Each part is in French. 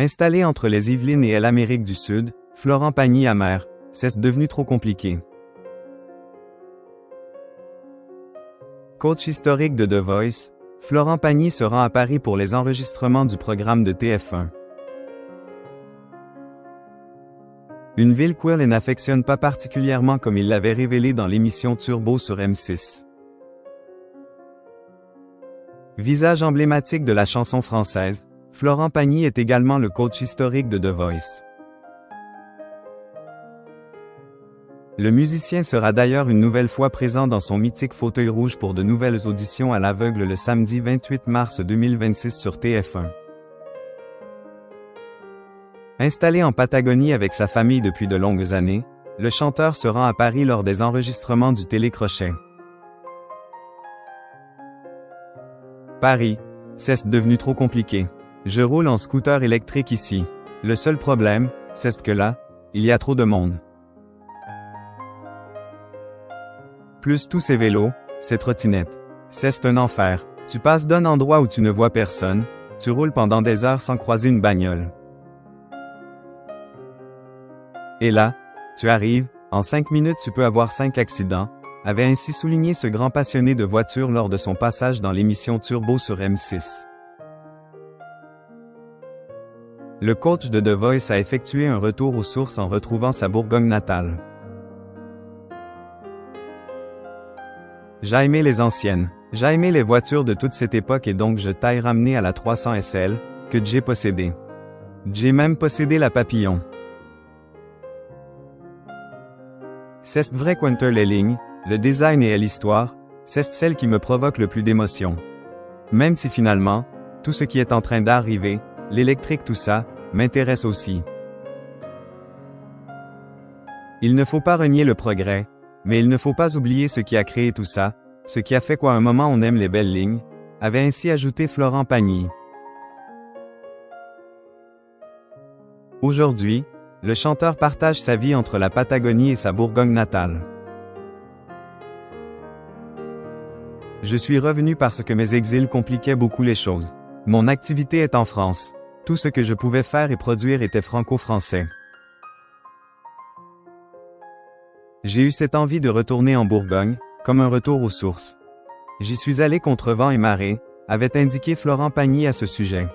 Installé entre les Yvelines et l'Amérique du Sud, Florent Pagny amer, c'est devenu trop compliqué. Coach historique de The Voice, Florent Pagny se rend à Paris pour les enregistrements du programme de TF1. Une ville qu'il n'affectionne pas particulièrement comme il l'avait révélé dans l'émission Turbo sur M6. Visage emblématique de la chanson française, Florent Pagny est également le coach historique de The Voice. Le musicien sera d'ailleurs une nouvelle fois présent dans son mythique fauteuil rouge pour de nouvelles auditions à l'aveugle le samedi 28 mars 2026 sur TF1. Installé en Patagonie avec sa famille depuis de longues années, le chanteur se rend à Paris lors des enregistrements du Télécrochet. Paris, c'est devenu trop compliqué. Je roule en scooter électrique ici. Le seul problème, c'est que là, il y a trop de monde. Plus tous ces vélos, ces trottinettes. C'est un enfer. Tu passes d'un endroit où tu ne vois personne, tu roules pendant des heures sans croiser une bagnole. Et là, tu arrives, en 5 minutes tu peux avoir 5 accidents, avait ainsi souligné ce grand passionné de voitures lors de son passage dans l'émission Turbo sur M6. Le coach de The Voice a effectué un retour aux sources en retrouvant sa Bourgogne natale. J'ai aimé les anciennes. J'ai aimé les voitures de toute cette époque et donc je t'ai ramené à la 300 SL, que j'ai possédée. J'ai même possédé la Papillon. C'est vrai qu'entre les lignes, le design et l'histoire, c'est celle qui me provoque le plus d'émotion. Même si finalement, tout ce qui est en train d'arriver, l'électrique tout ça, m'intéresse aussi. Il ne faut pas renier le progrès, mais il ne faut pas oublier ce qui a créé tout ça, ce qui a fait qu'à un moment on aime les belles lignes, avait ainsi ajouté Florent Pagny. Aujourd'hui, le chanteur partage sa vie entre la Patagonie et sa Bourgogne natale. Je suis revenu parce que mes exils compliquaient beaucoup les choses. Mon activité est en France. Tout ce que je pouvais faire et produire était franco-français. J'ai eu cette envie de retourner en Bourgogne, comme un retour aux sources. J'y suis allé contre vent et marée, avait indiqué Florent Pagny à ce sujet.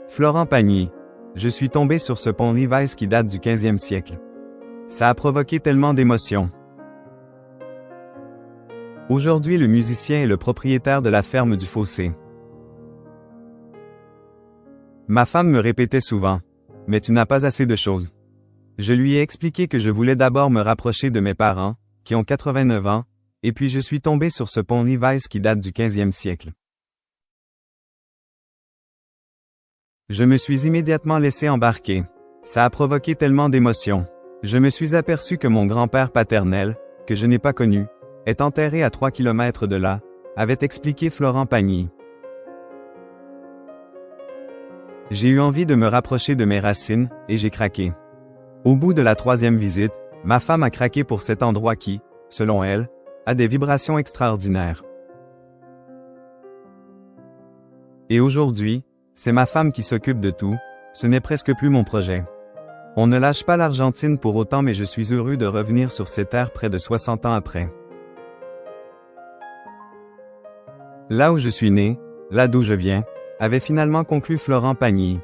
Florent Pagny, je suis tombé sur ce pont Levi's qui date du 15e siècle. Ça a provoqué tellement d'émotions. Aujourd'hui le musicien est le propriétaire de la ferme du Fossé. Ma femme me répétait souvent, « Mais tu n'as pas assez de choses. » Je lui ai expliqué que je voulais d'abord me rapprocher de mes parents, qui ont 89 ans, et puis je suis tombé sur ce pont Levi's qui date du 15e siècle. Je me suis immédiatement laissé embarquer. Ça a provoqué tellement d'émotions. Je me suis aperçu que mon grand-père paternel, que je n'ai pas connu, est enterré à 3 km de là, avait expliqué Florent Pagny. J'ai eu envie de me rapprocher de mes racines, et j'ai craqué. Au bout de la 3e visite, ma femme a craqué pour cet endroit qui, selon elle, a des vibrations extraordinaires. Et aujourd'hui, c'est ma femme qui s'occupe de tout, ce n'est presque plus mon projet. On ne lâche pas l'Argentine pour autant mais je suis heureux de revenir sur ces terres près de 60 ans après. Là où je suis né, là d'où je viens, avait finalement conclu Florent Pagny.